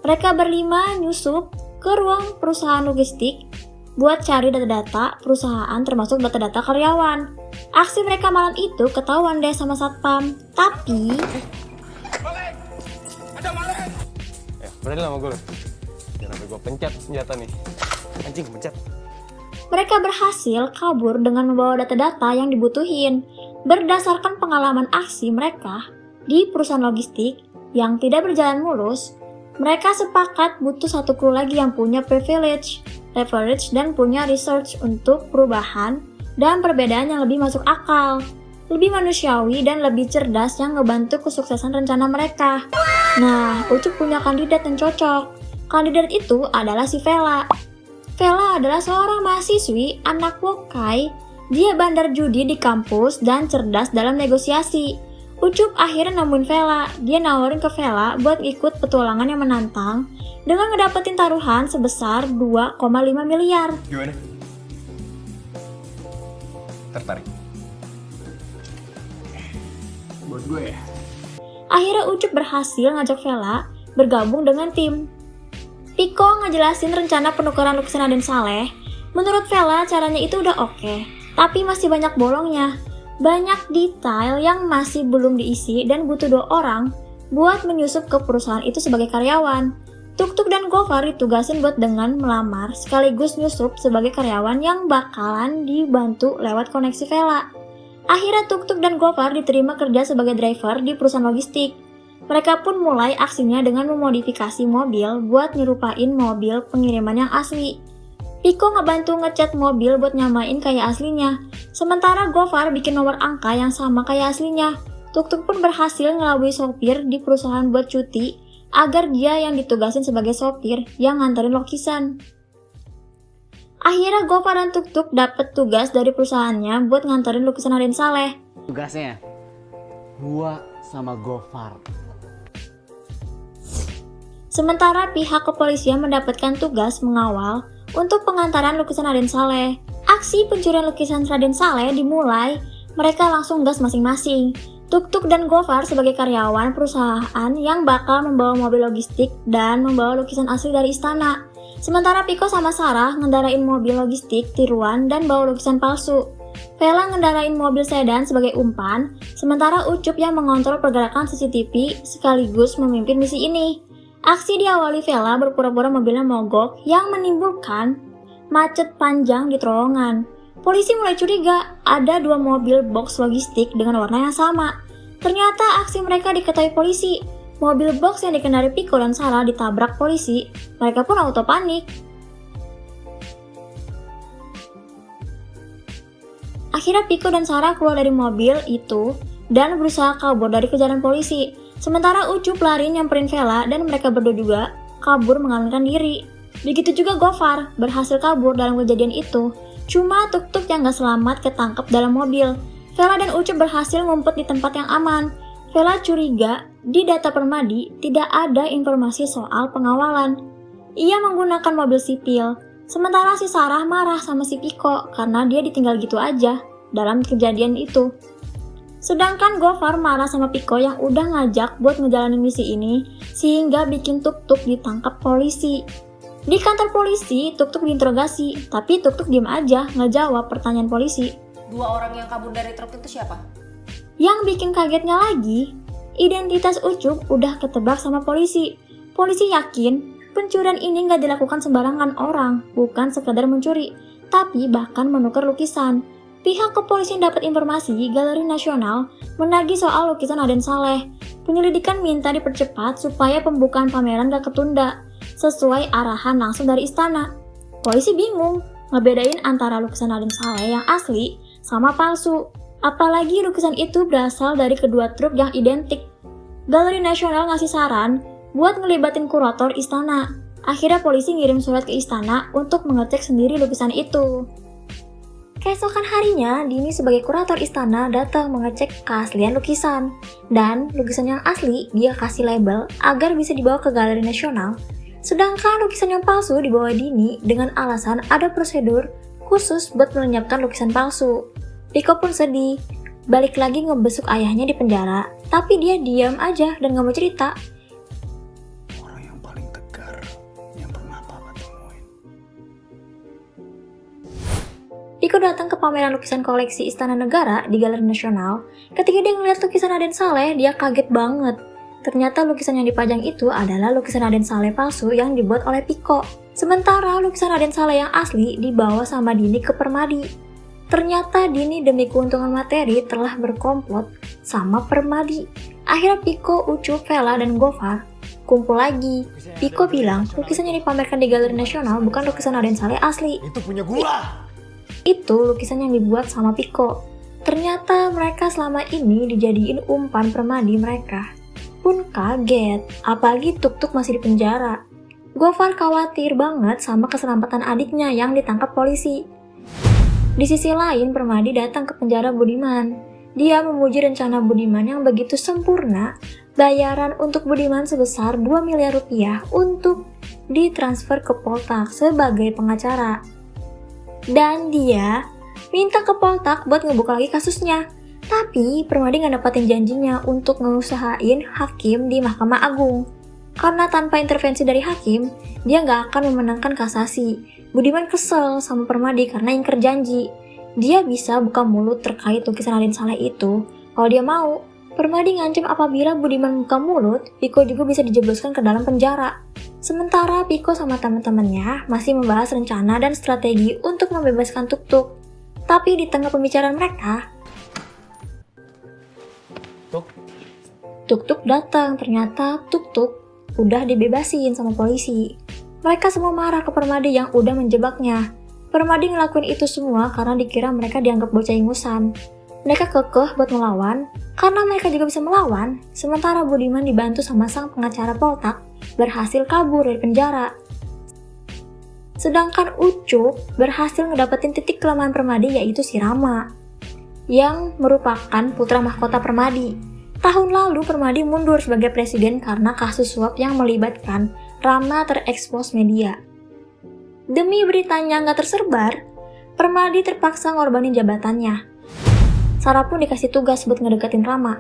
Mereka berlima nyusup ke ruang perusahaan logistik buat cari data-data perusahaan termasuk data-data karyawan. Aksi mereka malam itu ketahuan deh sama satpam. Tapi berani lama gue. Jangan sampai gue pencet senjata nih. Anjing pencet. mereka berhasil kabur dengan membawa data-data yang dibutuhin. Berdasarkan pengalaman aksi mereka di perusahaan logistik yang tidak berjalan mulus, mereka sepakat butuh satu kru lagi yang punya privilege, leverage, dan punya research untuk perubahan dan perbedaan yang lebih masuk akal, lebih manusiawi, dan lebih cerdas yang ngebantu kesuksesan rencana mereka. Nah, Ucup punya kandidat yang cocok. Kandidat itu adalah si Vela. Vela adalah seorang mahasiswi anak Wokai. Dia bandar judi di kampus dan cerdas dalam negosiasi. Ucup akhirnya nemuin Vela. Dia nawarin ke Vela buat ikut petualangan yang menantang dengan ngedapetin taruhan sebesar 2,5 miliar. Gimana? Tertarik? Buat gue ya? Akhirnya Ucup berhasil ngajak Vela bergabung dengan tim. Piko ngejelasin rencana penukaran lukisan Raden Saleh. Menurut Vela caranya itu udah oke, tapi masih banyak bolongnya. Banyak detail yang masih belum diisi dan butuh 2 orang buat menyusup ke perusahaan itu sebagai karyawan. Tuk-Tuk dan Gofar ditugasin buat dengan melamar sekaligus nyusup sebagai karyawan yang bakalan dibantu lewat koneksi Vela. Akhirnya Tuk-Tuk dan Gofar diterima kerja sebagai driver di perusahaan logistik. Mereka pun mulai aksinya dengan memodifikasi mobil buat nyerupain mobil pengiriman yang asli. Piko ngebantu ngecat mobil buat nyamain kayak aslinya, sementara Gofar bikin nomor angka yang sama kayak aslinya. Tuk-Tuk pun berhasil ngelabui sopir di perusahaan buat cuti, agar dia yang ditugasin sebagai sopir yang nganterin lukisan. Akhirnya Gofar dan Tuk-Tuk dapet tugas dari perusahaannya buat nganterin lukisan Raden Saleh. Tugasnya, gua sama Gofar. Sementara pihak kepolisian mendapatkan tugas mengawal untuk pengantaran lukisan Raden Saleh. Aksi pencurian lukisan Raden Saleh dimulai, mereka langsung gas masing-masing. Tuk-Tuk dan Gofar sebagai karyawan perusahaan yang bakal membawa mobil logistik dan membawa lukisan asli dari istana. Sementara Piko sama Sarah ngendarain mobil logistik tiruan dan bawa lukisan palsu. Vela ngendarain mobil sedan sebagai umpan, sementara Ucup yang mengontrol pergerakan CCTV sekaligus memimpin misi ini. Aksi diawali Vela berpura-pura mobilnya mogok yang menimbulkan macet panjang di terowongan. Polisi mulai curiga ada 2 mobil box logistik dengan warna yang sama. Ternyata aksi mereka diketahui polisi. Mobil box yang dikendarai Piko dan Sarah ditabrak polisi. Mereka pun auto panik. Akhirnya Piko dan Sarah keluar dari mobil itu dan berusaha kabur dari kejaran polisi. Sementara Ucup lari nyamperin Vela dan mereka berdua juga kabur mengamankan diri. Begitu juga Gofar berhasil kabur dalam kejadian itu. Cuma Tuk-Tuk yang gak selamat ketangkep dalam mobil. Vela dan Ucup berhasil ngumpet di tempat yang aman. Vela curiga di data Permadi tidak ada informasi soal pengawalan. Ia menggunakan mobil sipil. Sementara si Sarah marah sama si Piko karena dia ditinggal gitu aja dalam kejadian itu. Sedangkan Gofar marah sama Piko yang udah ngajak buat ngejalanin misi ini sehingga bikin Tuk-Tuk ditangkap polisi. Di kantor polisi, Tuk-Tuk diinterogasi, tapi Tuk-Tuk diem aja ngejawab pertanyaan polisi. 2 orang yang kabur dari truk itu siapa? Yang bikin kagetnya lagi, identitas Ucup udah ketebak sama polisi. Polisi yakin pencurian ini nggak dilakukan sembarangan orang, bukan sekedar mencuri, tapi bahkan menukar lukisan. Pihak kepolisian dapat informasi Galeri Nasional menagih soal lukisan Raden Saleh. Penyelidikan minta dipercepat supaya pembukaan pameran gak ketunda, sesuai arahan langsung dari istana. Polisi bingung ngebedain antara lukisan Raden Saleh yang asli sama palsu. Apalagi lukisan itu berasal dari kedua truk yang identik. Galeri Nasional ngasih saran buat ngelibatin kurator istana. Akhirnya polisi ngirim surat ke istana untuk mengecek sendiri lukisan itu. Keesokan harinya, Dini sebagai kurator istana datang mengecek keaslian lukisan. Dan lukisan yang asli dia kasih label agar bisa dibawa ke Galeri Nasional. Sedangkan lukisan yang palsu dibawa Dini dengan alasan ada prosedur khusus buat melenyapkan lukisan palsu. Piko pun sedih, balik lagi ngebesuk ayahnya di penjara, tapi dia diam aja dan gak mau cerita. Orang yang paling tegas Piko datang ke pameran lukisan koleksi Istana Negara di Galeri Nasional. Ketika dia ngeliat lukisan Raden Saleh, dia kaget banget. Ternyata lukisan yang dipajang itu adalah lukisan Raden Saleh palsu yang dibuat oleh Piko. Sementara lukisan Raden Saleh yang asli dibawa sama Dini ke Permadi. Ternyata Dini demi keuntungan materi telah berkomplot sama Permadi. Akhirnya Piko, Ucup, Vela, dan Gofar kumpul lagi. Piko bilang lukisan yang dipamerkan di Galeri Nasional bukan lukisan Raden Saleh asli. Itu punya gua. Itu lukisan yang dibuat sama Piko. Ternyata mereka selama ini dijadiin umpan Permadi mereka. Pun kaget, apalagi Tuk-Tuk masih di penjara. Gofar khawatir banget sama keselamatan adiknya yang ditangkap polisi. Di sisi lain, Permadi datang ke penjara Budiman. Dia memuji rencana Budiman yang begitu sempurna, bayaran untuk Budiman sebesar 2 miliar rupiah untuk ditransfer ke Poltak sebagai pengacara. Dan dia minta ke Poltak buat ngebuka lagi kasusnya. Tapi Permadi nggak dapatin janjinya untuk ngerusahain hakim di Mahkamah Agung. Karena tanpa intervensi dari hakim, dia nggak akan memenangkan kasasi. Budiman kesel sama Permadi karena ingkar janji. Dia bisa buka mulut terkait lukisan Raden Saleh itu kalau dia mau. Permadi ngancam apabila Budiman buka mulut, Piko juga bisa dijebloskan ke dalam penjara. Sementara Piko sama teman-temannya masih membahas rencana dan strategi untuk membebaskan Tuk-Tuk. Tapi di tengah pembicaraan mereka, Tuk-Tuk datang. Ternyata Tuk-Tuk udah dibebasin sama polisi. Mereka semua marah ke Permadi yang udah menjebaknya. Permadi ngelakuin itu semua karena dikira mereka dianggap bocah ingusan. Mereka kekeh buat melawan, karena mereka juga bisa melawan. Sementara Budiman dibantu sama sang pengacara Poltak berhasil kabur dari penjara. Sedangkan Ucup berhasil ngedapetin titik kelemahan Permadi, yaitu si Rama, yang merupakan putra mahkota Permadi. Tahun lalu Permadi mundur sebagai presiden karena kasus suap yang melibatkan Rama terekspos media. Demi beritanya nggak tersebar, Permadi terpaksa ngorbanin jabatannya. Sarah pun dikasih tugas buat ngedeketin Rama.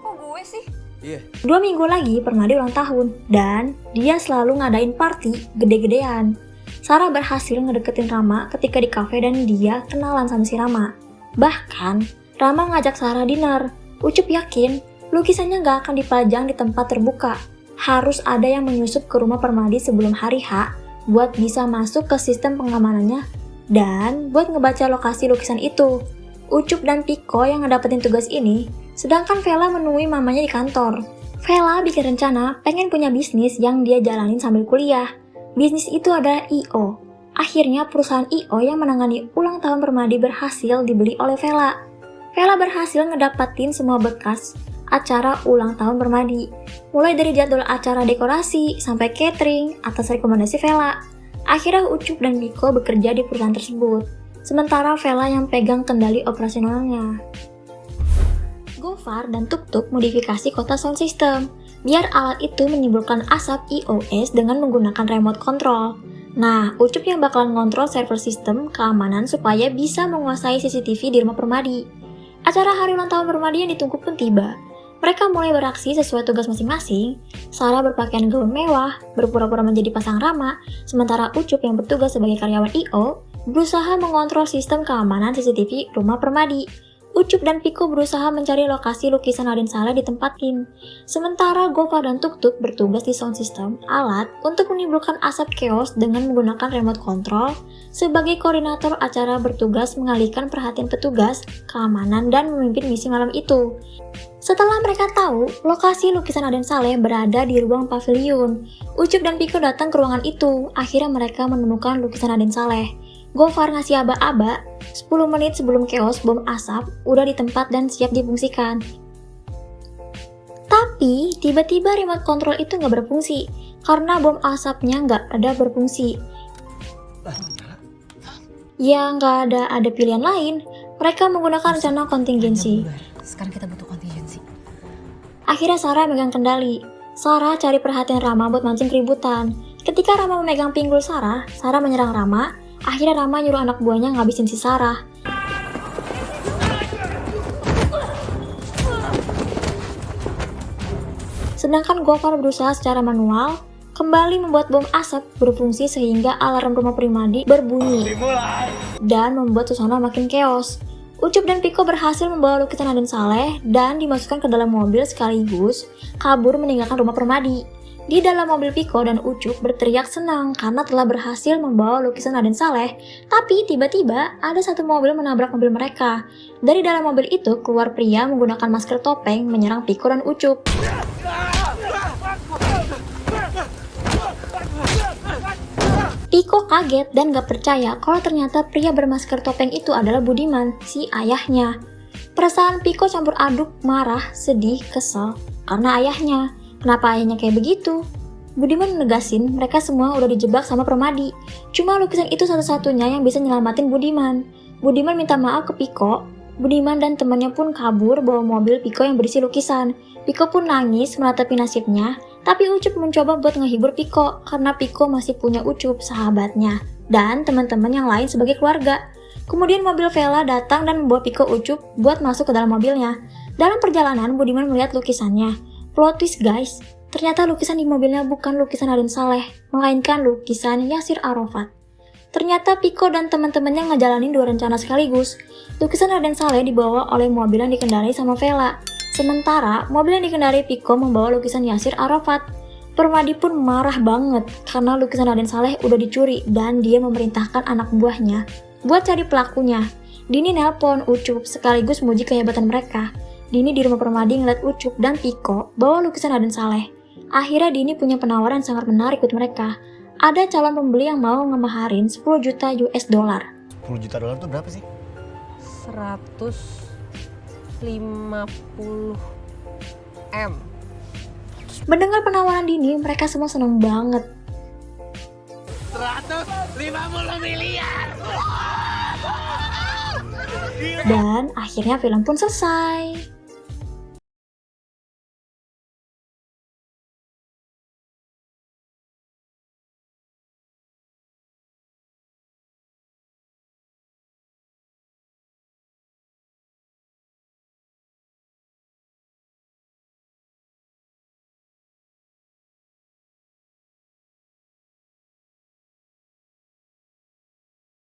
Kok gue sih? Iya. 2 minggu lagi Permadi ulang tahun, dan dia selalu ngadain party gede-gedean. Sarah berhasil ngedeketin Rama ketika di kafe dan dia kenalan sama si Rama. Bahkan, Rama ngajak Sarah dinner. Ucup yakin lukisannya nggak akan dipajang di tempat terbuka. Harus ada yang menyusup ke rumah Permadi sebelum hari H buat bisa masuk ke sistem pengamanannya dan buat ngebaca lokasi lukisan itu. Ucup dan Piko yang ngedapetin tugas ini, sedangkan Vela menemui mamanya di kantor. Vela bikin rencana pengen punya bisnis yang dia jalanin sambil kuliah. Bisnis itu adalah I.O. Akhirnya perusahaan I.O. yang menangani ulang tahun Permadi berhasil dibeli oleh Vela. Vela berhasil ngedapatin semua bekas acara ulang tahun Permadi, mulai dari jadwal acara dekorasi sampai catering atas rekomendasi Vela. Akhirnya Ucup dan Piko bekerja di perusahaan tersebut, sementara Vela yang pegang kendali operasionalnya. Gofar dan Tuk-Tuk modifikasi kota sound system, biar alat itu menimbulkan asap IOS dengan menggunakan remote control. Nah, Ucup yang bakalan ngontrol server sistem keamanan supaya bisa menguasai CCTV di rumah Permadi. Acara hari ulang tahun Permadi yang ditunggu pun tiba. Mereka mulai beraksi sesuai tugas masing-masing. Sarah berpakaian gaun mewah, berpura-pura menjadi pasang Rama, sementara Ucup yang bertugas sebagai karyawan I.O. berusaha mengontrol sistem keamanan CCTV rumah Permadi. Ucup dan Piko berusaha mencari lokasi lukisan Raden Saleh ditempatin. Sementara Gofar dan Tuk-Tuk bertugas di sound system alat untuk menimbulkan asap chaos dengan menggunakan remote control. Sebagai koordinator acara bertugas mengalihkan perhatian petugas, keamanan, dan memimpin misi malam itu. Setelah mereka tahu lokasi lukisan Raden Saleh berada di ruang pavilion, Ucup dan Piko datang ke ruangan itu. Akhirnya mereka menemukan lukisan Raden Saleh. Gofar ngasih aba-aba, 10 menit sebelum chaos bom asap udah di tempat dan siap difungsikan. Tapi tiba-tiba remote control itu nggak berfungsi karena bom asapnya nggak ada berfungsi. Ya nggak ada pilihan lain. Mereka menggunakan rencana kontingensi. Sekarang kita butuh kontingensi. Akhirnya Sarah megang kendali. Sarah cari perhatian Rama buat mancing keributan. Ketika Rama memegang pinggul Sarah menyerang Rama. Akhirnya Rama nyuruh anak buahnya ngabisin si Sarah. Sedangkan Gofar berusaha secara manual kembali membuat bom asap berfungsi sehingga alarm rumah Permadi berbunyi dan membuat suasana makin chaos. Ucup dan Piko berhasil membawa lukisan Raden Saleh dan dimasukkan ke dalam mobil sekaligus kabur meninggalkan rumah Permadi. Di dalam mobil, Piko dan Ucup berteriak senang karena telah berhasil membawa lukisan Raden Saleh. Tapi tiba-tiba ada satu mobil menabrak mobil mereka. Dari dalam mobil itu keluar pria menggunakan masker topeng menyerang Piko dan Ucup. Piko kaget dan gak percaya kalau ternyata pria bermasker topeng itu adalah Budiman, si ayahnya. Perasaan Piko campur aduk, marah, sedih, kesel karena ayahnya. Kenapa ayahnya kayak begitu? Budiman menegasin mereka semua udah dijebak sama Permadi. Cuma lukisan itu satu-satunya yang bisa nyelamatin Budiman. Budiman minta maaf ke Piko. Budiman dan temannya pun kabur bawa mobil Piko yang berisi lukisan. Piko pun nangis meratapi nasibnya. Tapi Ucup mencoba buat ngehibur Piko karena Piko masih punya Ucup, sahabatnya, dan teman-teman yang lain sebagai keluarga. Kemudian mobil Vela datang dan membawa Piko Ucup buat masuk ke dalam mobilnya. Dalam perjalanan Budiman melihat lukisannya. Plot twist guys, ternyata lukisan di mobilnya bukan lukisan Raden Saleh, melainkan lukisan Yasir Arafat. Ternyata Piko dan teman-temannya ngejalanin dua rencana sekaligus. Lukisan Raden Saleh dibawa oleh mobil yang dikendarai sama Vela. Sementara mobil yang dikendarai Piko membawa lukisan Yasir Arafat. Permadi pun marah banget karena lukisan Raden Saleh udah dicuri dan dia memerintahkan anak buahnya buat cari pelakunya. Dini nelpon Ucup sekaligus muji kehebatan mereka. Dini di rumah Permadi ngeliat Ucup dan Piko bawa lukisan Raden Saleh. Akhirnya Dini punya penawaran sangat menarik buat mereka. Ada calon pembeli yang mau ngemaharin 10 juta US dollar. 10 juta dolar itu berapa sih? 150 M. Mendengar penawaran Dini, mereka semua seneng banget. 150 miliar. Dan akhirnya film pun selesai.